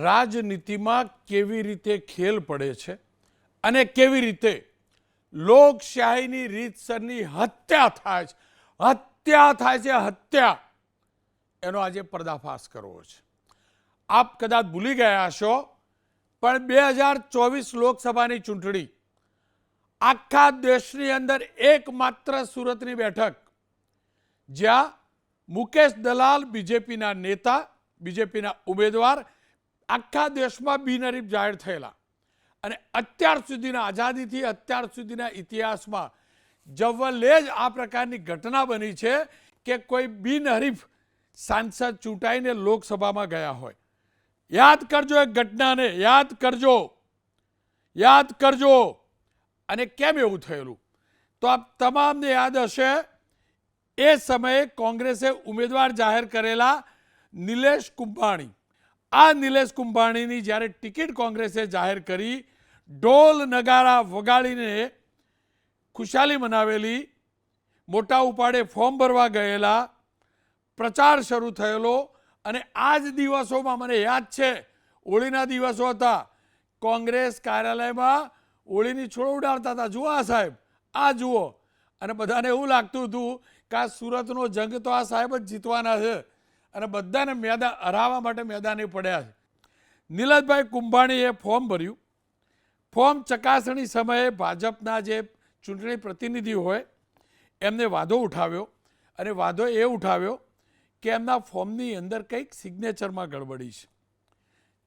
રાજનીતિમાં કેવી રીતે ખેલ પડે છે અને કેવી રીતે લોકશાહીની રીતસરની હત્યા થાય છે હત્યા એનો આજે પર્દાફાશ કરવો છે. આપ કદાચ ભૂલી ગયા હશો, પણ 2024 લોકસભાની ચૂંટણી આખા દેશની અંદર એકમાત્ર સુરતની બેઠક જ્યાં મુકેશ દલાલ બીજેપીના નેતા, બીજેપીના ઉમેદવાર આખા દેશમાં બિનહરીફ જાહેર થયેલા અને અત્યાર સુધીના આઝાદીથી અત્યાર સુધીના ઇતિહાસમાં જવલ્લે જ આ પ્રકારની ઘટના બની છે કે કોઈ બિનહરીફ સાંસદ ચૂંટાઈને લોકસભામાં ગયા હોય. યાદ કરજો એ ઘટનાને, યાદ કરજો. અને કેમ એવું થયેલું તો આપ તમામને યાદ હશે, એ સમયે કોંગ્રેસે ઉમેદવાર જાહેર કરેલા નિલેશ કુંભાણી. આ નિલેશ કુંભાણીની જ્યારે ટિકિટ કોંગ્રેસે જાહેર કરી, ઢોલ નગારા વગાડીને ખુશાલી મનાવેલી, મોટા ઉપાડે ફોર્મ ભરવા ગયેલા, પ્રચાર શરૂ થયેલો. અને આ જ દિવસોમાં મને યાદ છે, હોળીના દિવસો હતા, કોંગ્રેસ કાર્યાલયમાં હોળીની છોડ ઉડાડતા હતા. જુઓ આ સાહેબ, આ જુઓ. અને બધાને એવું લાગતું હતું કે આ સુરતનો જંગ તો આ સાહેબ જ જીતવાના છે અને બધાને હરાવવા માટે મેદાને પડ્યા છે. નિલેશભાઈ કુંભાણીએ ફોર્મ ભર્યું. ફોર્મ ચકાસણી સમયે ભાજપના જે ચૂંટણી પ્રતિનિધિ હોય એમને વાંધો ઉઠાવ્યો, અને વાંધો એ ઉઠાવ્યો કે એમના ફોર્મની અંદર કંઈક સિગ્નેચરમાં ગડબડી છે.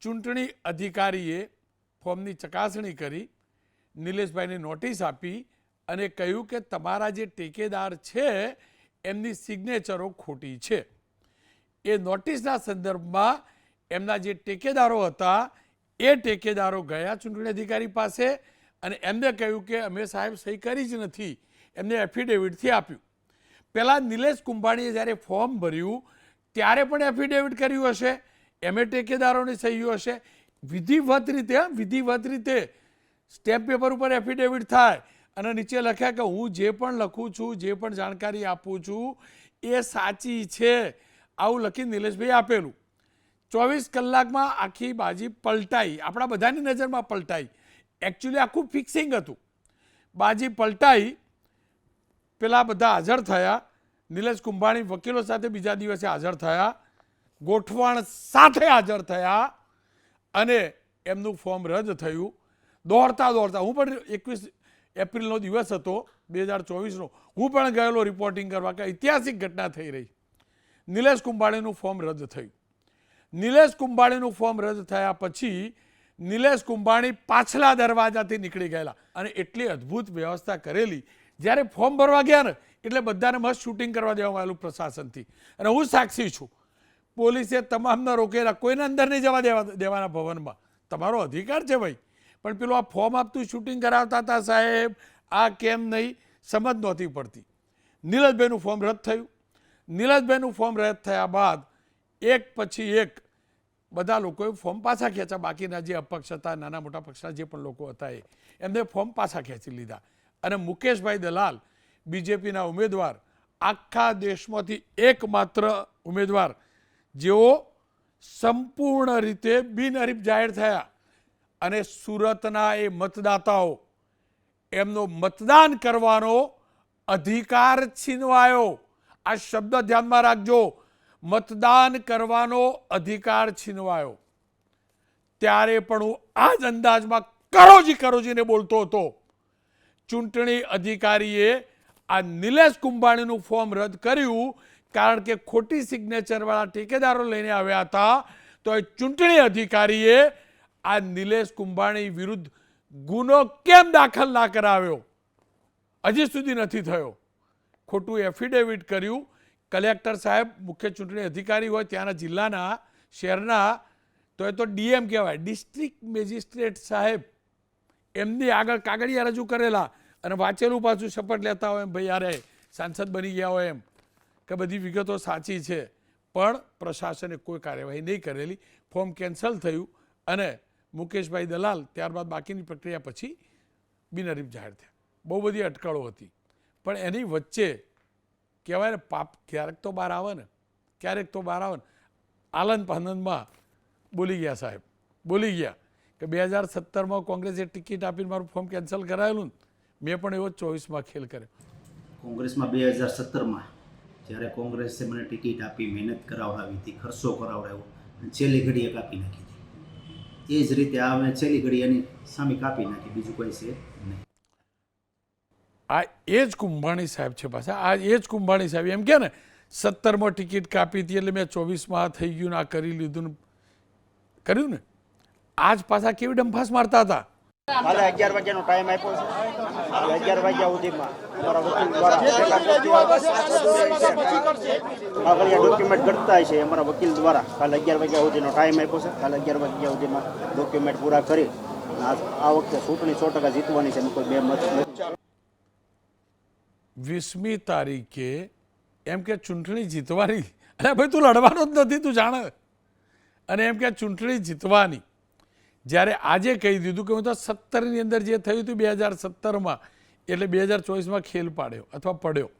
ચૂંટણી અધિકારીએ ફોર્મની ચકાસણી કરી, નિલેશભાઈને નોટિસ આપી અને કહ્યું કે તમારા જે ટેકેદાર છે એમની સિગ્નેચરો ખોટી છે. એ નોટિસના સંદર્ભમાં એમના જે ટેકેદારો હતા એ ટેકેદારો ગયા ચૂંટણી અધિકારી પાસે અને એમને કહ્યું કે અમે સાહેબ સહી કરી જ નથી. એમને એફિડેવિટથી આપ્યું. પહેલાં નિલેશ કુંભાણીએ જ્યારે ફોર્મ ભર્યું ત્યારે પણ એફિડેવિટ કર્યું હશે, એમે ટેકેદારોની સહીઓ હશે. વિધિવત રીતે સ્ટેમ્પ પેપર ઉપર એફિડેવિટ થાય અને નીચે લખ્યા કે હું જે પણ લખું છું, જે પણ જાણકારી આપું છું એ સાચી છે, આવું લખી નિલેશભાઈ આપેલું. 24 કલાકમાં આખી બાજી પલટાઈ, આપણા બધાની નજરમાં પલટાઈ. એકચ્યુઅલી આખું ફિક્સિંગ હતું. બાજી પલટાઈ, પેલા બધા હાજર થયા. નિલેશ કુંભાણી વકીલો સાથે બીજા દિવસે હાજર થયા, ગોઠવણ સાથે હાજર થયા અને એમનું ફોર્મ રદ થયું. દોડતા હું પણ 21 એપ્રિલનો દિવસ હતો 2024નો, હું પણ ગયેલો રિપોર્ટિંગ કરવા કે ઐતિહાસિક ઘટના થઈ રહી. નિલેશ કુંભાણીનું ફોર્મ રદ થયું. નિલેશ કુંભાણીનું ફોર્મ રદ થયા પછી નિલેશ કુંભાણી પાછલા દરવાજાથી નીકળી ગયેલા અને એટલી અદ્ભુત વ્યવસ્થા કરેલી. જ્યારે ફોર્મ ભરવા ગયા ને એટલે બધાને મસ્ત શૂટિંગ કરવા દેવામાં આવેલું પ્રશાસનથી. અને હું સાક્ષી છું, પોલીસે તમામને રોકેલા, કોઈને અંદર નહીં જવા દેવાના ભવનમાં. તમારો અધિકાર છે ભાઈ, પણ પેલું આ ફોર્મ આપતું શૂટિંગ કરાવતા હતા સાહેબ, આ કેમ નહીં સમજ નહોતી પડતી. નિલેશભાઈનું ફોર્મ રદ થયું. નિલેશભાઈનું ફોર્મ રદ થયા બાદ એક પછી એક બધા લોકોએ ફોર્મ પાછા ખેંચ્યા. બાકીના જે અપક્ષ હતા, નાના મોટા પક્ષના જે પણ લોકો હતા એમને ફોર્મ પાછા ખેંચી લીધા. અને મુકેશભાઈ દલાલ બીજેપીના ઉમેદવાર, આખા દેશમાંથી એકમાત્ર ઉમેદવાર જેઓ સંપૂર્ણ રીતે બિનહરીફ જાહેર થયા અને સુરતના એ મતદાતાઓ એમનો મતદાન કરવાનો અધિકાર છીનવાયો. આ શબ્દ ધ્યાનમાં રાખજો, મતદાન કરવાનો અધિકાર છીનવાયો. ત્યારે પણ હું આ જ અંદાજમાં કરોજીને બોલતો હતો. ચૂંટણી અધિકારીએ આ નિલેશ કુંભાણીનું ફોર્મ રદ કર્યું કારણ કે ખોટી સિગ્નેચરવાળા ઠેકેદારો લઈને આવ્યા હતા. તો એ ચૂંટણી અધિકારીએ આ નિલેશ કુંભાણી વિરુદ્ધ ગુનો કેમ દાખલ ના કરાવ્યો હજી સુધી નથી થયો. ખોટું એફિડેવિટ કર્યું. કલેક્ટર સાહેબ, મુખ્ય ચૂંટણી અધિકારી હોય ત્યાંના જિલ્લાના, શહેરના, તો એ તો ડીએમ કહેવાય, ડિસ્ટ્રિક્ટ મેજિસ્ટ્રેટ સાહેબ, એમની આગળ કાગળિયા રજૂ કરેલા અને વાંચેલું પાછું શપથ લેતા હોય એમ, ભાઈ યારે સાંસદ બની ગયા હોય એમ, કે બધી વિગતો સાચી છે. પણ પ્રશાસને કોઈ કાર્યવાહી નહીં કરેલી. ફોર્મ કેન્સલ થયું અને મુકેશભાઈ દલાલ ત્યારબાદ બાકીની પ્રક્રિયા પછી બિનહરીફ જાહેર થયા. બહુ બધી અટકળો હતી, પણ એની વચ્ચે કહેવાય ને પાપ ક્યારેક તો બહાર આવે ને. આલન પાનનમાં બોલી ગયા સાહેબ. બોલી ગયા કે 2017માં કોંગ્રેસે ટિકિટ આપીને મારું ફોર્મ કેન્સલ કરાયેલું ને મેં પણ એવો 24માં ખેલ કર્યો. કોંગ્રેસમાં 2017માં જ્યારે કોંગ્રેસે મને ટિકિટ આપી, મહેનત કરાવડાવી હતી, ખર્ચો કરાવડાવ્યો અને છેલ્લી ઘડીએ કાપી નાખી હતી. એ જ રીતે આ મેં છેલ્લી ઘડી એની સામે કાપી નાખી, બીજું કોઈ છે નહીં. આ એ જ કુંભાણી સાહેબ છે પાછા. આ એ જ કુંભાણી સાહેબ એમ કે ને 17માં ટિકિટ કાપી હતી એટલે મેં 24માં થઈ ગયું ને આ કરી લીધું ને કર્યું ને. આજ પાછા કેવી ડંફાસ મારતા હતા. કાલે 11 વાગ્યાનો ટાઈમ આપ્યો છે. કાલે 11 વાગ્યા સુધીમાં અમારા વકીલ દ્વારા આગળ ડોક્યુમેન્ટ કરતા છે. અમારા વકીલ દ્વારા કાલે 11 વાગ્યા સુધીનો ટાઈમ આપ્યો છે. કાલે 11 વાગ્યા સુધીમાં ડોક્યુમેન્ટ પૂરા કરી આ વખતે ચૂંટણી 100% જીતવાની છે. કોઈ બે મત નથી. 20મી તારીખે એમ કે ચૂંટણી જીતવાની. અરે ભાઈ તું લડવાનો જ નથી, તું જાણે. અને એમ કે ચૂંટણી જીતવાની. જ્યારે આજે કહી દીધું કે હું તો 17ની અંદર જે થયું હતું 2017માં એટલે 2024માં ખેલ પાડ્યો અથવા પડ્યો.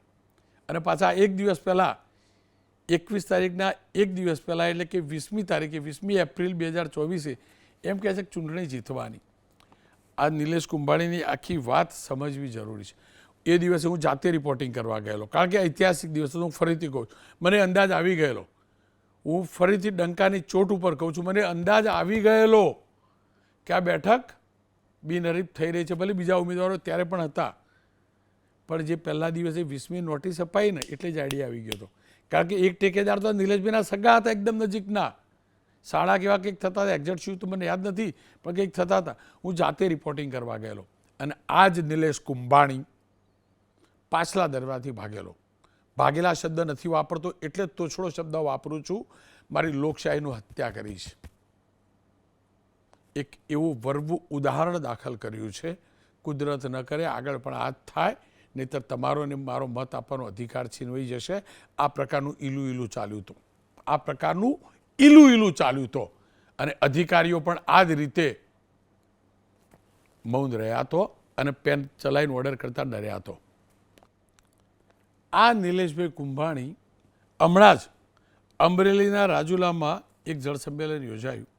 અને પાછા એક દિવસ પહેલાં 21 તારીખના એક દિવસ પહેલાં એટલે કે 20મી તારીખે 20મી એપ્રિલ 2024 એમ કહે છે કે ચૂંટણી જીતવાની. આ નિલેશ કુંભાણીની આખી વાત સમજવી જરૂરી છે. એ દિવસે હું જાતે રિપોર્ટિંગ કરવા ગયેલો, કારણ કે ઐતિહાસિક દિવસ હું ફરીથી કહું છું, મને અંદાજ આવી ગયેલો. હું ફરીથી ડંકાની ચોટ ઉપર કહું છું, મને અંદાજ આવી ગયેલો કે આ બેઠક બિનહરીફ થઈ રહી છે. ભલે બીજા ઉમેદવારો ત્યારે પણ હતા, પણ જે પહેલા દિવસે 20મી નોટિસ અપાઈ ને એટલે જ આઈડિયા આવી ગયો હતો. કારણ કે એક ટેકેદાર તો નિલેશભાઈના સગા હતા, એકદમ નજીકના. શાળા કેવા કંઈક થતા હતા, એક્ઝેક્ટ શું તો મને યાદ નથી, પણ કંઈક થતા હતા. હું જાતે રિપોર્ટિંગ કરવા ગયેલો અને આ જ નિલેશ કુંભાણી પાછલા દરવાજાથી ભાગેલો. ભાગેલા શબ્દ નથી વાપરતો, એટલે જ તોછડો શબ્દ વાપરું છું. મારી લોકશાહીનું હત્યા કરી છે. એક એવું વરવું ઉદાહરણ દાખલ કર્યું છે. કુદરત ન કરે આગળ પણ આ જ થાય, નહીંતર તમારો ને મારો મત આપવાનો અધિકાર છીનવાઈ જશે. આ પ્રકારનું ઈલું ચાલ્યું હતું. આ પ્રકારનું ઈલું ચાલ્યું હતું. અને અધિકારીઓ પણ આ જ રીતે મૌન રહ્યા હતો અને પેન ચલાવીને ઓર્ડર કરતા ડર્યા હતો. આ નિલેશભાઈ કુંભાણી હમણાં જ અમરેલીના રાજુલામાં એક જળ સંમેલન યોજાયું.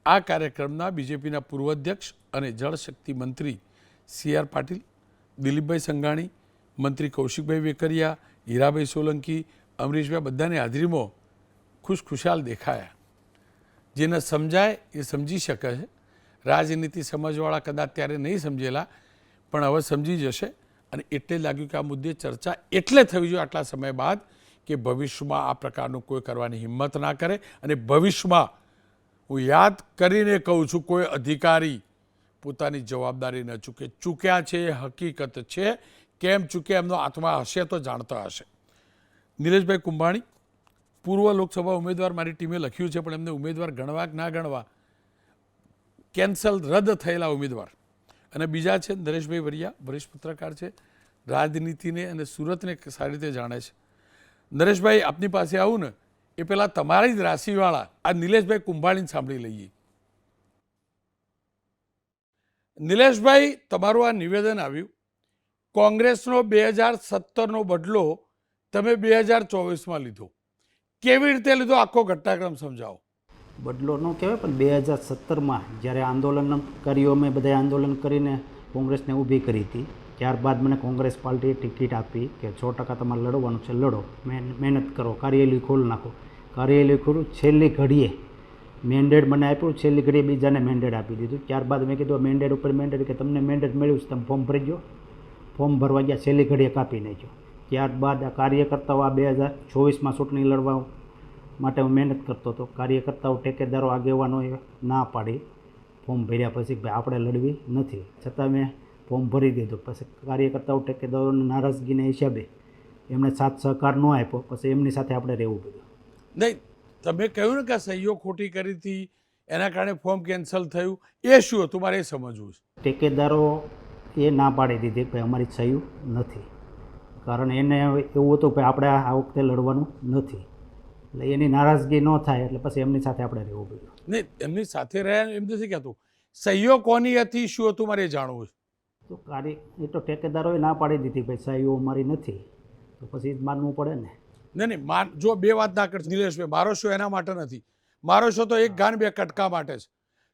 આ કાર્યક્રમના બીજેપીના પૂર્વ અધ્યક્ષ અને જળશક્તિ મંત્રી CR પાટીલ, દિલીપભાઈ સંઘાણી, મંત્રી કૌશિકભાઈ વેકરિયા, હીરાભાઈ સોલંકી, અમરીશભાઈ બધાની હાજરીમાં ખુશખુશાલ દેખાયા. જેને સમજાય એ સમજી શકે છે. રાજનીતિ સમજવાળા કદાચ ત્યારે નહીં સમજેલા, પણ હવે સમજી જશે. અને એટલે લાગ્યું કે આ મુદ્દે ચર્ચા એટલે થવી જોઈએ આટલા સમય બાદ કે ભવિષ્યમાં આ પ્રકારનું કોઈ કરવાની હિંમત ના કરે. અને ભવિષ્યમાં હું યાદ કરીને કહું છું, કોઈ અધિકારી પોતાની જવાબદારી ન ચૂકે. ચૂક્યા છે એ હકીકત છે. કેમ ચૂક્યા એમનો આત્મા હશે તો જાણતા હશે. નિલેશભાઈ કુંભાણી પૂર્વ લોકસભા ઉમેદવાર, મારી ટીમે લખ્યું છે, પણ એમને ઉમેદવાર ગણવા કે ના ગણવા, કેન્સલ રદ થયેલા ઉમેદવાર. અને બીજા છે નરેશભાઈ વરિયા, વરિષ્ઠ પત્રકાર છે, રાજનીતિને અને સુરતને સારી રીતે જાણે છે. નરેશભાઈ, આપની પાસે આવું ને એ પહેલાં તમારી જ રાશિવાળા આ નિલેશભાઈ કુંભાણીને સાંભળી લઈએ. નિલેશભાઈ, તમારું આ નિવેદન આવ્યું, કોંગ્રેસનો 2017નો બદલો તમે 2024માં લીધો. કેવી રીતે લીધો, આખો ઘટનાક્રમ સમજાવો. બદલો ન કહેવાય, પણ 2017માં જ્યારે આંદોલનકારીઓ અમે બધા આંદોલન કરીને કોંગ્રેસને ઊભી કરી હતી, ત્યારબાદ મને કોંગ્રેસ પાર્ટીએ ટિકિટ આપી કે 100% તમારે લડવાનું છે, લડો, મહેનત કરો, કાર્યાલય ખોલ નાખો. કાર્યાલય ખોલું, છેલ્લી ઘડીએ મેન્ડેટ મને આપ્યું, છેલ્લી ઘડીએ બીજાને મેન્ડેટ આપી દીધું. ત્યારબાદ મેં કીધું મેન્ડેટ ઉપર મેન્ડેટ, કે તમને મેન્ડેટ મળ્યું છે, તમે ફોર્મ ભરી ગયો. ફોર્મ ભરવા ગયા, છેલ્લી ઘડીએ કાપી નાખ્યો. ત્યારબાદ આ કાર્યકર્તાઓ આ 2024માં ચૂંટણી લડવા માટે હું મહેનત કરતો હતો. કાર્યકર્તાઓ, ટેકેદારો, આગેવાનોએ ના પાડી ફોર્મ ભર્યા પછી ભાઈ આપણે લડવી નથી, છતાં મેં ફોર્મ ભરી દીધું. પછી કાર્યકર્તાઓ, ટેકેદારોની નારાજગીના હિસાબે એમણે સાથ સહકાર ન આપ્યો, પછી એમની સાથે આપણે રહેવું પડ્યું. નહીં, તમે કહ્યું ને કે સહીઓ ખોટી કરી હતી, એના કારણે ફોર્મ કેન્સલ થયું, એ શું હતું મારે એ સમજવું છે. ટેકેદારો એ ના પાડી દીધી કે અમારી સહી નથી, કારણ એને એવું હતું કે આપણે આ વખતે લડવાનું નથી. એટલે એની નારાજગી ન થાય એટલે પછી એમની સાથે આપણે રહેવું પડ્યું. નહીં, એમની સાથે રહ્યા એમ નથી કહેતું, સહીઓ કોની હતી, શું હતું મારે જાણવું છે. તો એ તો ટેકેદારોએ ના પાડી દીધી ભાઈ સહીઓ અમારી નથી, તો પછી માનવું પડે ને. નહીં, જો બે વાત ના કરશે નિલેશભાઈ, મારો શો એના માટે નથી. મારો શો તો એક ગાન બે કટકા માટે છે.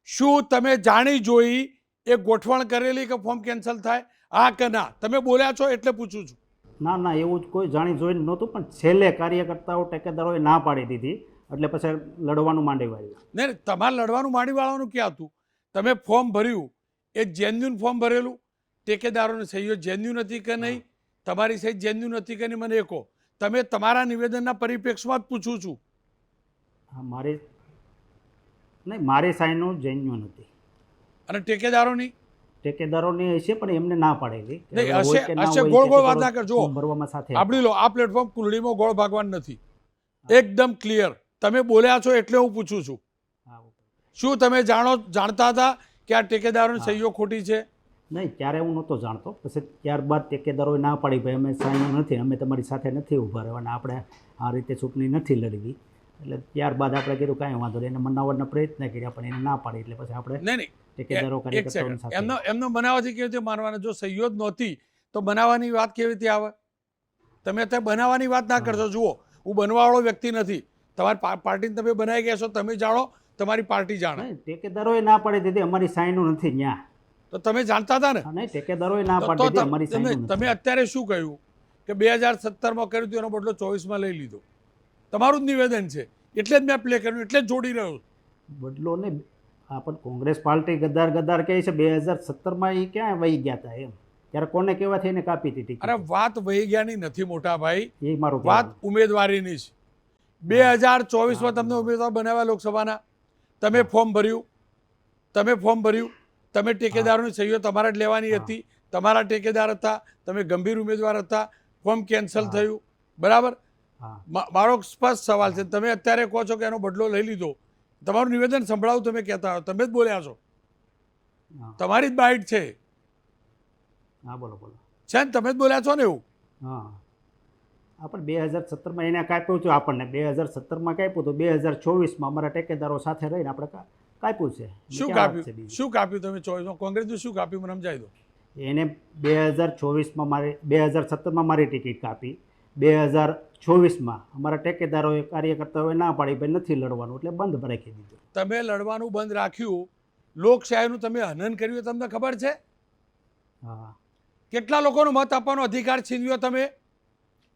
શું તમે જાણી જોઈ એ ગોઠવણ કરેલી કે ફોર્મ કેન્સલ થાય? હા કે ના? તમે બોલ્યા છો એટલે પૂછું છું. ના ના, એવું જ કોઈ જાણી જોઈને નહોતું, પણ છેલ્લે કાર્યકર્તાઓ ટેકેદારોએ ના પાડી દીધી એટલે પછી લડવાનું માંડી વાળ્યું. નહીં, તમારે લડવાનું માંડી વાળવાનું ક્યાં હતું? તમે ફોર્મ ભર્યું એ જેન્યુન ફોર્મ ભરેલું, ટેકેદારોની સહીઓ જેન્યુન હતી કે નહીં, તમારી સહી જેન્યુન હતી કે નહીં, મને એ કહો. તમે તમારા નિવેદનના પરિપ્રેક્ષમાં જ પૂછું છું. હા, મારી સાઈનો જેન્યુઅન હતી. અને ટેકેદારોની ટેકેદારોની હશે પણ એમને ના પાડેલી. નહીં, હશે ગોળ ગોળ વાત ના કરજો. ભરવામાં સાથે આપણી લો, આ પ્લેટફોર્મ કુંડળીમાં ગોળ ભાગવાનું નથી, એકદમ ક્લિયર. તમે બોલ્યા છો એટલે હું પૂછું છું. શું તમે જાણતા હતા કે આ ટેકેદારોની સહીઓ ખોટી છે? નહીં, ત્યારે હું નહોતો જાણતો. પછી ત્યારબાદ ટેકેદારોએ ના પાડી, ભાઈ અમે સાઈનો નથી, અમે તમારી સાથે નથી ઊભા રહેવાના, આપણે આ રીતે ચૂંટણી નથી લડવી. એટલે ત્યારબાદ આપણે કીધું કાંઈ વાંધો નહીં, એને મનાવવાના પ્રયત્ન કર્યા પણ એને ના પાડી, એટલે પછી આપણે નહીં ટેકેદારો એક કાર્યકર્તાઓની સેકન્ડ, સાથે એમનો બનાવવાથી કેવી રીતે માનવાના? જો સહીઓ જ નહોતી તો બનાવવાની વાત કેવી રીતે આવે? તમે અત્યારે બનાવવાની વાત ના કરશો. જુઓ, હું બનવાવાળો વ્યક્તિ નથી. તમારી પાર્ટીને તમે બનાવી ગયા છો, તમે જાણો, તમારી પાર્ટી જાણે. નહીં, ટેકેદારોએ ના પાડી દીધી, અમારી સાઈનો નથી ત્યાં. તો તમે જાણતા હતા ને? નહીં, ટેકેદારોએ ના પાડી દીધી, અમારી સાઈનો નથી. તમે અત્યારે શું કહ્યું કે 2017માં કર્યું હતું, એનો બદલો 24માં લઈ લીધો? તમારું જ નિવેદન છે એટલે જ મેં પ્લે કર્યું, એટલે જ જોડી રહ્યો. બદલો ને આ પણ કોંગ્રેસ પાર્ટી ગદ્દાર કહે છે 2017માં એ ક્યાં વહી ગયા હતા એમ? ત્યારે કોને કહેવાથી એને કાપી હતી? અરે વાત વહી ગયાની નથી મોટા ભાઈ, એ મારું વાત ઉમેદવારીની છે. 2024માં તમને ઉમેદવાર બનાવ્યા લોકસભાના, તમે ફોર્મ ભર્યું, તમે ટેકેદારોની સહીઓ તમારે જ લેવાની હતી, તમારા ટેકેદાર હતા, તમે ગંભીર ઉમેદવાર હતા, ફોર્મ કેન્સલ થયું, બરાબર? મારો સ્પષ્ટ સવાલ છે, તમે અત્યારે કહો છો કે એનો બદલો લઈ લીધો. તમારું નિવેદન સંભળાવું, તમે કહેતા હો, તમે જ બોલ્યા છો, તમારી જ બાઇટ છે. હા, બોલો છે ને, તમે જ બોલ્યા છો ને એવું? હા, આપણે 2017માં એને કાપ્યું છે, આપણને 2017માં કાપ્યું તો 2024માં અમારા ટેકેદારો સાથે રહીને આપણે કાપ્યું છે. શું કાપ્યું? શું કાપ્યું તમે 24માં? કોંગ્રેસનું શું કાપ્યું મને સમજાવી દો. એને 2024માં મારી 2017માં મારી ટિકિટ કાપી, 2024માં અમારા ટેકેદારોએ કાર્યકર્તાઓએ ના પાડી, ભાઈ નથી લડવાનું, એટલે બંધ રાખી દીધું. તમે લડવાનું બંધ રાખ્યું, લોકશાહીનું તમે હનન કર્યું, તમને ખબર છે? હા. કેટલા લોકોનો મત આપવાનો અધિકાર છીનવ્યો તમે?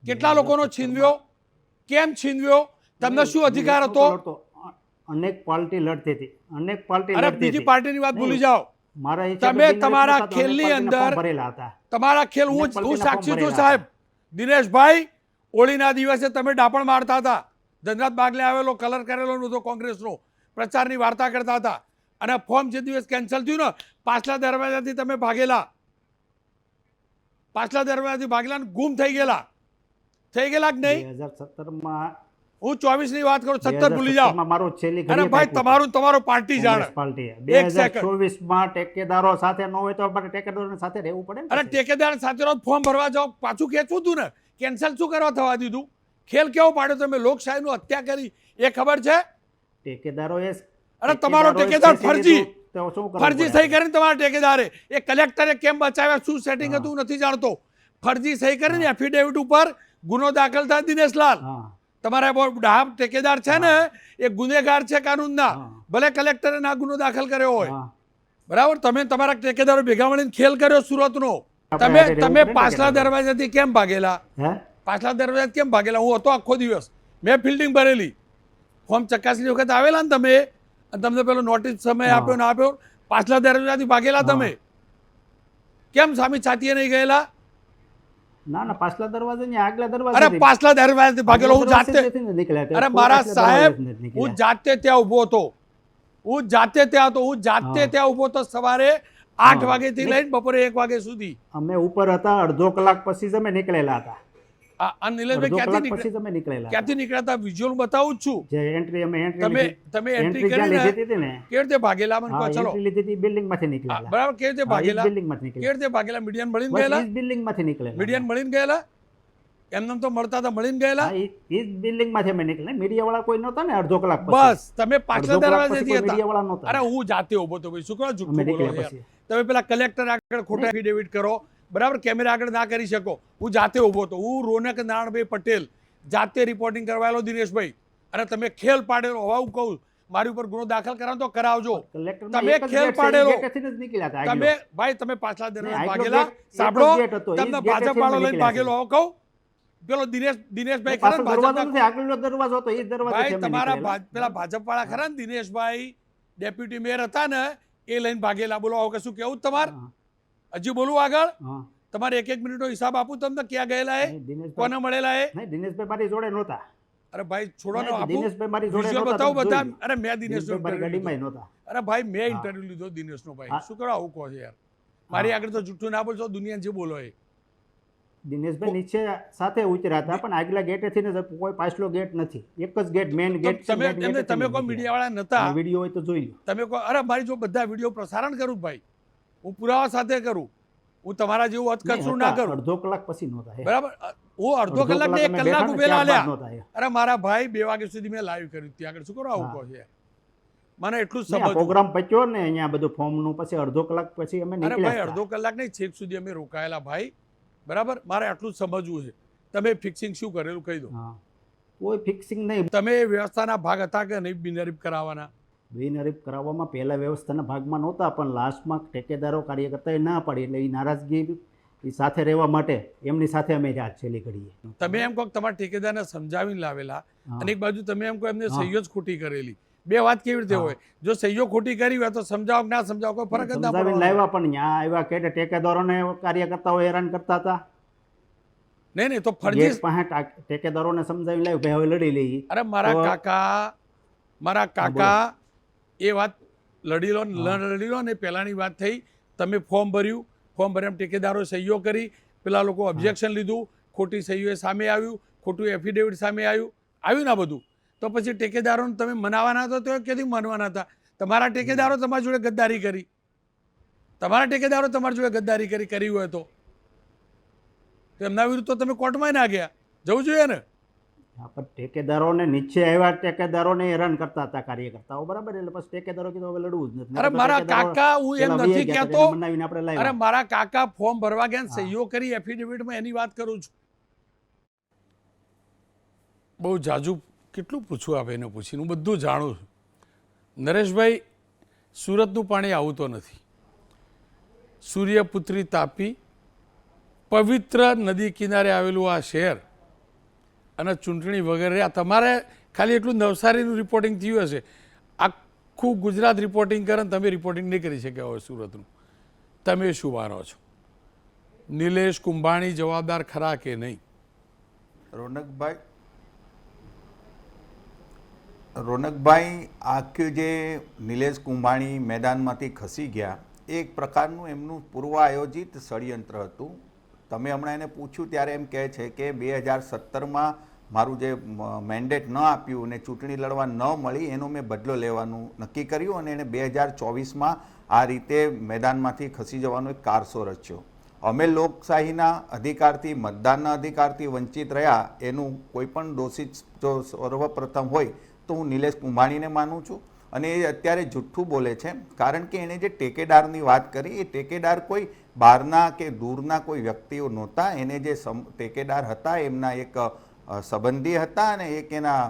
કેટલા લોકોનો છીનવ્યો? કેમ છીનવ્યો? તમને શું અધિકાર હતો? અનેક પાર્ટી લડતી હતી, અનેક પાર્ટી અરે લડતી બીજી હતી. પાર્ટીની વાત ભૂલી જાઓ. તમે તમારા ખેલની અંદર તમારા ખેલ હું સાક્ષી છું સાહેબ. દિનેશભાઈ, હોળીના દિવસે તમે ડાપણ મારતા હતા, ધનરાજ બાગલે આવેલો કલર કરેલો નહોતો કોંગ્રેસનો, પ્રચારની વાર્તા કરતા હતા, અને ફોર્મ જે દિવસ કેન્સલ થયું ને, પાછલા દરવાજાથી તમે ભાગેલા, પાછલા દરવાજાથી ભાગેલા ને ગુમ થઈ ગયેલા કે નહીં? 2017માં હું 24 ની વાત કરું, 17 ભૂલી જાઓ. અરે ભાઈ, તમારો પાર્ટી જાણે. 2024માં ટેકેદારો સાથે ન હોય તો આપણે ટેકેદારો સાથે રહેવું પડે. અરે ટેકેદાર સાથે ફોર્મ ભરવા જાઓ, પાછું ખેંચવું હતું ને, કેન્સલ શું કરવા થવા દીધું? ખેલ કેવો પાડ્યો તમે? લોકશાહીનું હત્યા કરી એ ખબર છે? ટેકેદારોએ અરે તમારો ટેકેદાર ફરજી સહી કરીને, તમારા ટેકેદારે એ કલેક્ટરે કેમ બચાવ્યા, શું સેટિંગ હતું નથી જાણતો, ફરજી સહી કરીને એફિડેવિટ ઉપર ગુનો દાખલ થાય. દિનેશલાલ, તમારા ડાબ ટેકેદાર છે ને, એ ગુનેગાર છે કાનૂનના, ભલે કલેક્ટરે ના ગુનો દાખલ કર્યો હોય, બરાબર? તમે તમારા ટેકેદારો ભેગા મળીને ખેલ કર્યો સુરતનો. તમે પાછલા દરવાજાથી કેમ ભાગેલા? પાછલા દરવાજાથી કેમ ભાગેલા? હું હતો આખો દિવસ, મેં ફિલ્ડિંગ ભરેલી, ફોર્મ ચકાસણી વખત આવેલા ને તમે, તમને પેલો નોટિસ સમય આપ્યો ને આપ્યો, પાછલા દરવાજાથી ભાગેલા તમે. કેમ સામી છાતીએ નહીં ગયેલા? ના, પાછલા દરવાજા ને આગલા દરવાજા. અરે પાછલા દરવાજાથી ભાગેલો હું જાતે. અરે મારા સાહેબ, હું જાતે ત્યાં ઊભો હતો, હું જાતે ત્યાં ઊભો હતો સવારે 8 વાગ્યાથી લઈને બપોરે 1 વાગ્યા સુધી. અમે ઉપર હતા, અડધો કલાક પછી અમે નીકળેલા હતા. ક્યાંથી નીકળ્યા હતા? વિઝ્યુઅલ બતાવું જ છું. જે એન્ટ્રી અમે તમે એન્ટ્રી કરીને કેવી રીતે ભાગેલા? મને કહો. ચલો, બિલ્ડિંગ માંથી નીકળેલા. બરાબર, કેવી રીતે ભાગેલા? બિલ્ડિંગ માંથી કેવી રીતે ભાગેલા? મીડિયન મળીને ગયેલા? બિલ્ડિંગ માંથી નીકળેલા. મીડિયન મળીને ગયેલા? એમને તો મળતા હતા, મળીને ગયેલા? એ બિલ્ડિંગ માંથી અમે નીકળ્યા. મીડિયા વાળા કોઈ નહોતા ને અડધો કલાક પછી. બસ તમે પાછલા દરવાજેથી હતા. મીડિયા વાળા નહોતા. અરે હું જાતે ઊભો હતો ભાઈ, શું કરો જુઠ્ઠું બોલો યાર? તમે પેલા કલેક્ટર આગળ ખોટા એફિડેવિટ કરો, બરાબર? કેમેરા આગળ ના કરી શકો. હું જાતે ઊભો હતો, હું રોનક નારાયણભાઈ પટેલ, જાતે રિપોર્ટિંગ કરવાયેલો દિનેશભાઈ, અને તમે ખેલ પાડેલો. હવે હું કહું, મારી ઉપર ગુનો દાખલ કરાવો તો કરાવજો. કલેક્ટરમાં તમે એક જ ખેલ ગેટ છે, પાડેલો. એ ગેટેથી જ નીકળ્યા હતા આગલો. તમે ભાઈ તમે પાછલા નહીં, દરવાજે આગલો ભાગેલા. ગેટ એક જ સાંભળો, ગેટ હતો, એ તમને જ ગેટેથી ભાજપ વાળો અમે લઈને નીકળ્યા ભાગેલો હો કહું. પેલો દિનેશભાઈ ખરા પાછળ ને દરવાજો ભાજપના? નથી, આગળનો દરવાજો હતો, એ જ દરવાજેથી ભાઈ અમે તમારા નીકળેલા. પેલા ભાજપ વાળા ખરા ને દિનેશભાઈ ડેપ્યુટી મેયર હતા ને એ લઈને ભાગેલા. બોલો આવું કશું કેવું તમારે? હા, હજી બોલું આગળ? હા. તમારે એક મિનિટનો હિસાબ આપું તમને, ક્યાં ગયેલા એ, નહીં, દિનેશભાઈ કોને મળેલા એ? નહીં, દિનેશભાઈ મારી જોડે નહોતા. અરે ભાઈ છોડો ને, નહીં, આપું દિનેશભાઈ મારી જોડે વિઝ્યુઅલ નહોતા, બતાવું તમે બધા. જોઈ લો. અરે મેં દિનેશનો દિનેશભાઈ મારી ઇન્ટરવ્યુ ગાડીમાં લીધો. નહોતા. અરે ભાઈ મેં હા. ઇન્ટરવ્યુ લીધો દિનેશનો. ભાઈ હા. શું કરો આવું કહો છો યાર? મારી આગળ તો જુઠ્ઠું ના બોલશો, દુનિયા જે બોલો એ. દિનેશભાઈ નીચે સાથે ઉતર્યા હતા, પણ આગલા ગેટેથી ને કોઈ પાછલો ગેટ નથી, એક જ ગેટ, મેઇન તો ગેટ છે, તમે main એમને ગેટેથી તમે જ કોઈ નીકળ્યા. મીડિયા વાળા નતા, વિડીયો હોય તો જોઈ લો. તમે કહો અરે મારી જો બધા વિડીયો પ્રસારણ કરું ભાઈ, હું પુરાવા સાથે કરું, હું તમારા જેવું નહીં, અતકસું ના હતા, કરું. અડધો કલાક પછી નહોતા હે. બરાબર, હું અડધો કલાક ને 1 અમે કલાક બેઠા ને ઉભેલા ત્યારબાદ લ્યા. નહોતા હે. અરે મારા ભાઈ 2 વાગ્યા સુધી મેં લાઈવ કર્યું ત્યાં આગળ. શું કરો આવું હા. કહો છો યાર? મને એટલું જ નહીં, આ સમજવું. પ્રોગ્રામ પત્યો ને અહીંયા બધું ફોર્મનું, પછી અડધો કલાક પછી અમે અરે ભાઈ નીકળ્યા અડધો કલાક નહીં, છેક સુધી અમે રોકાયેલા ભાઈ. બરાબર, મારે આટલું જ સમજવું છે. તમે ફિક્સિંગ શું કરેલું કહી દો. હા, કોઈ ફિક્સિંગ નહીં. તમે એ વ્યવસ્થાના ભાગ હતા કે નહીં બિનહરીફ કરાવવાના? બિનહરીફ કરાવવામાં પહેલા વ્યવસ્થાના ભાગમાં નહોતા, પણ લાસ્ટમાં ઠેકેદારો કાર્યકર્તાએ ના પાડી, એટલે એ નારાજગી એ સાથે રહેવા માટે એમની સાથે અમે રહ્યા છેલ્લી ઘડીએ. તમે એમ કહો કે તમારા ઠેકેદારને સમજાવીને લાવેલા, હા. અને એક બાજુ તમે એમ કહો એમને હા. સહીઓ જ ખોટી કરેલી. બે વાત કેવી રીતે હા. હોય? જો સહીઓ ખોટી કરી હોય તો સમજાવો કે ના સમજાવો કોઈ ફરક જ ના સમજાવીને પડવાનો. લાવ્યા, પણ ત્યાં આવ્યા કે ઠેકેદારોને કાર્યકર્તાઓ હેરાન કરતા હતા. નહીં નહીં તો ફરજી. ગેટ પાસે ઠેકેદારોને સમજાવીને લાવ્યું કે હવે લડી લઈએ. અરે મારા તો- કાકા એ વાત લડી લો ને. પહેલાની વાત થઈ, તમે ફોર્મ ભર્યું, ફોર્મ ભર્યા ઠેકેદારો સહીઓ કરી, પેલા લોકો ઓબ્જેક્શન લીધું, ખોટી સહીઓ સામે આવ્યું, ખોટું એફિડેવિટ સામે આવ્યું ના બધું. તો પછી ઠેકેદારોને તમે મનાવાના હતા તો ક્યાંથી માનવાના હતા? તમારા ઠેકેદારો તમારી જોડે ગદ્દારી કરી, તમારા ઠેકેદારો તમારી જોડે ગદ્દારી કરી હોય તો એમના વિરુદ્ધ તો તમે કોર્ટમાં ના ગયા, જવું જોઈએ ને. હા, પણ ઠેકેદારોને નીચે આવ્યા ઠેકેદારોને હેરાન કરતા હતા કાર્યકર્તાઓ, બરાબર, એટલે પછી ઠેકેદારો કીધું હવે લડવું જ નથી. અરે મારા કાકા, હું એમ પેલા નથી વહી ગયા હતા, કહેતો. એને મનાવીને આપણે અરે લાવ્યા. મારા કાકા ફોર્મ ભરવા ગયા ને હા. સહીઓ કરી એફિડેવિટમાં, એની વાત કરું છું. બહુ જાજુ કેટલું પૂછવું આ ભાઈને પૂછીને, હું બધું જાણું છું. નરેશભાઈ, સુરતનું પાણી આવું તો નથી. સૂર્યપુત્રી તાપી, પવિત્ર નદી કિનારે આવેલું આ શહેર, અને ચૂંટણી વગેરે, આ તમારે ખાલી એટલું નવસારીનું રિપોર્ટિંગ થયું હશે, આખું ગુજરાત રિપોર્ટિંગ કરે ને તમે રિપોર્ટિંગ નહીં કરી શક્યા હોય સુરતનું. તમે શું માનો છો? નિલેશ કુંભાણી જવાબદાર ખરા કે નહીં? રોનકભાઈ, આખું જે નિલેશ કુંભાણી મેદાનમાંથી ખસી ગયા એ એક પ્રકારનું એમનું પૂર્વ આયોજિત ષડયંત્ર હતું. તમે હમણાં એને પૂછ્યું ત્યારે એમ કહે છે કે 2017માં મારું જે મેન્ડેટ ન આપ્યું અને ચૂંટણી લડવા ન મળી એનો મેં બદલો લેવાનું નક્કી કર્યું, અને એણે 2024માં આ રીતે મેદાનમાંથી ખસી જવાનો એક કારસો રચ્યો. અમે લોકશાહીના અધિકારથી, મતદાનના અધિકારથી વંચિત રહ્યા એનું કોઈ પણ દોષિત જો સર્વપ્રથમ હોય તો હું નિલેશ કુંભાણીને માનું છું. અને એ અત્યારે જુઠ્ઠું બોલે છે, કારણ કે એણે જે ટેકેદારની વાત કરી એ ટેકેદાર કોઈ બહારના કે દૂરના કોઈ વ્યક્તિઓ નહોતા. એને જે ટેકેદાર હતા એમના એક સંબંધી હતા અને એક એના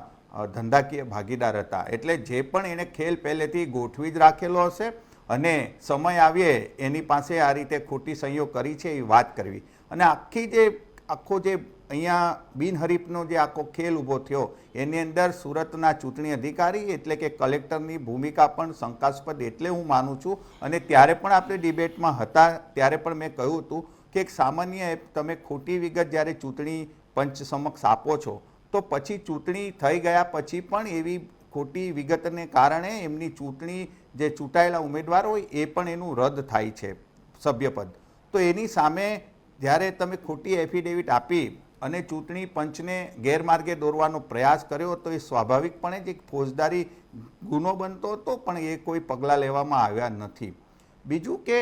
ધંધાકીય ભાગીદાર હતા. એટલે જે પણ એણે ખેલ પહેલેથી ગોઠવી જ રાખેલો હશે, અને સમય આવીએ એની પાસે આ રીતે ખોટી સહીઓ કરી છે એ વાત કરવી. અને આખો જે અહીંયા બિનહરીફનો જે આખો ખેલ ઊભો થયો એની અંદર સુરતના ચૂંટણી અધિકારી એટલે કે કલેક્ટરની ભૂમિકા પણ શંકાસ્પદ એટલે હું માનું છું. અને ત્યારે પણ આપણે ડિબેટમાં હતા ત્યારે પણ મેં કહ્યું હતું કે એક સામાન્ય તમે ખોટી વિગત જ્યારે ચૂંટણી પંચ સમક્ષ આપો છો તો પછી ચૂંટણી થઈ ગયા પછી પણ એવી ખોટી વિગતને કારણે એમની ચૂંટણી જે ચૂંટાયેલા ઉમેદવાર હોય એ પણ એનું રદ થાય છે સભ્યપદ. તો એની સામે જ્યારે તમે ખોટી એફિડેવિટ આપી અને ચૂંટણી પંચને ગેરમાર્ગે દોરવાનો પ્રયાસ કર્યો તો એ સ્વાભાવિકપણે જ એક ફોજદારી ગુનો બનતો હતો, પણ એ કોઈ પગલાં લેવામાં આવ્યા નથી. બીજું કે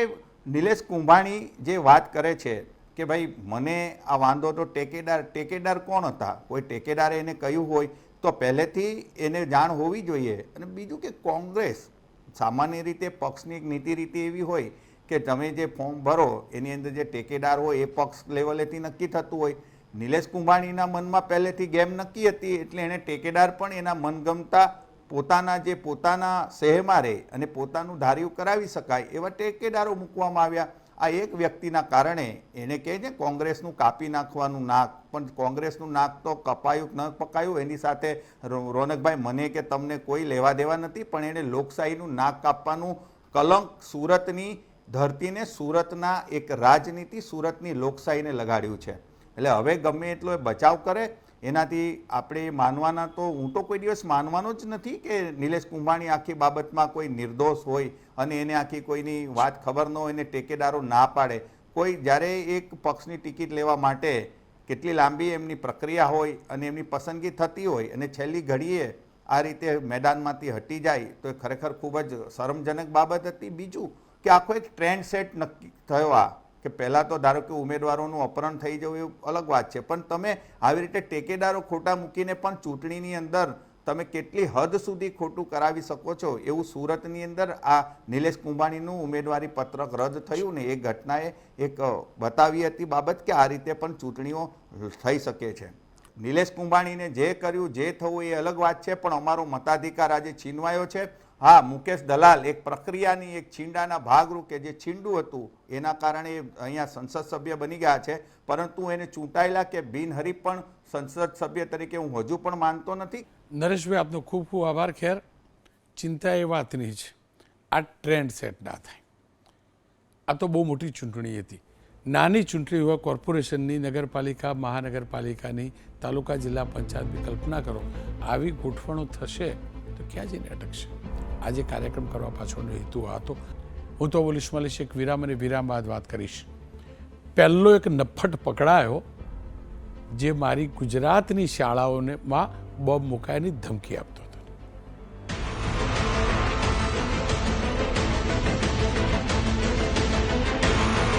નિલેશ કુંભાણી જે વાત કરે છે કે ભાઈ મને આ વાંધો તો ટેકેદાર કોણ હતા? કોઈ ટેકેદારે એને કહ્યું હોય તો પહેલેથી એને જાણ હોવી જોઈએ. અને બીજું કે કોંગ્રેસ સામાન્ય રીતે પક્ષની એક નીતિ રીતિ એવી હોય કે તમે જે ફોર્મ ભરો એની અંદર જે ટેકેદાર હોય એ પક્ષ લેવલેથી નક્કી થતું હોય. નિલેશ કુંભાણીના મનમાં પહેલેથી ગેમ નક્કી હતી એટલે એણે ટેકેદાર પણ એના મનગમતા પોતાના શહેરમાં રહે અને પોતાનું ધાર્યું કરાવી શકાય એવા ટેકેદારો મૂકવામાં આવ્યા. આ એક વ્યક્તિના કારણે એને કહે છે કોંગ્રેસનું કાપી નાખવાનું નાક, પણ કોંગ્રેસનું નાક તો કપાયું ન પકાયું એની સાથે રોનકભાઈ મને કે તમને કોઈ લેવા દેવા નથી, પણ એને લોકશાહીનું નાક કાપવાનું કલંક સુરતની ધરતીને, સુરતના એક રાજનીતિ, સુરતની લોકશાહીને લગાડ્યું છે. એટલે હવે ગમે એટલો એ બચાવ કરે એનાથી આપણે માનવાના, તો હું તો કોઈ દિવસ માનવાનો જ નથી કે નિલેશ કુંભાણી આખી બાબતમાં કોઈ નિર્દોષ હોય અને એને આખી કોઈની વાત ખબર ન હોય ને ટેકેદારો ના પાડે. કોઈ જ્યારે એક પક્ષની ટિકિટ લેવા માટે કેટલી લાંબી એમની પ્રક્રિયા હોય અને એમની પસંદગી થતી હોય અને છેલ્લી ઘડીએ આ રીતે મેદાનમાંથી હટી જાય તો એ ખરેખર ખૂબ જ શરમજનક બાબત હતી. બીજું કે આખો એક ટ્રેન્ડ સેટ નક્કી થયો આ કે પહેલાં તો ધારો કે ઉમેદવારોનું અપહરણ થઈ જવું એવું અલગ વાત છે, પણ તમે આવી રીતે ટેકેદારો ખોટા મૂકીને પણ ચૂંટણીની અંદર તમે કેટલી હદ સુધી ખોટું કરાવી શકો છો એવું સુરતની અંદર આ નિલેશ કુંભાણીનું ઉમેદવારી પત્રક રદ થયું ને એ ઘટનાએ એક બતાવી હતી બાબત કે આ રીતે પણ ચૂંટણીઓ થઈ શકે છે. નિલેશ કુંભાણીને જે કર્યું જે થવું એ અલગ વાત છે, પણ અમારો મતાધિકાર આજે છીનવાયો છે. હા, મુકેશ દલાલ એક પ્રક્રિયાની એક છીંડાના ભાગરૂપે જે છીંડું હતું એના કારણે અહીંયા સંસદ સભ્ય બની ગયા છે, પરંતુ એને ચૂંટાયેલા કે બિનહરીફ પણ સંસદ સભ્ય તરીકે હું હજુ પણ માનતો નથી. નરેશભાઈ, આપનો ખૂબ ખૂબ આભાર. ખેર, ચિંતા એ વાતની છે આ ટ્રેન્ડ સેટ ના થાય. આ તો બહુ મોટી ચૂંટણી હતી. નાની ચૂંટણી હોય કોર્પોરેશનની, નગરપાલિકા, મહાનગરપાલિકાની, તાલુકા જિલ્લા પંચાયતની કલ્પના કરો. આવી ગોઠવણો થશે તો ક્યાં જઈને અટકશે? આજે કાર્યક્રમ કરવા પાછળનો હેતુ આ હતો. હું તો બોલીશ, મળીશ એક વિરામ અને વિરામ બાદ વાત કરીશ. પહેલો એક નફ્ફટ પકડાયો જે મારી ગુજરાતની શાળાઓમાં બોમ્બ મુકાયની ધમકી આપતો.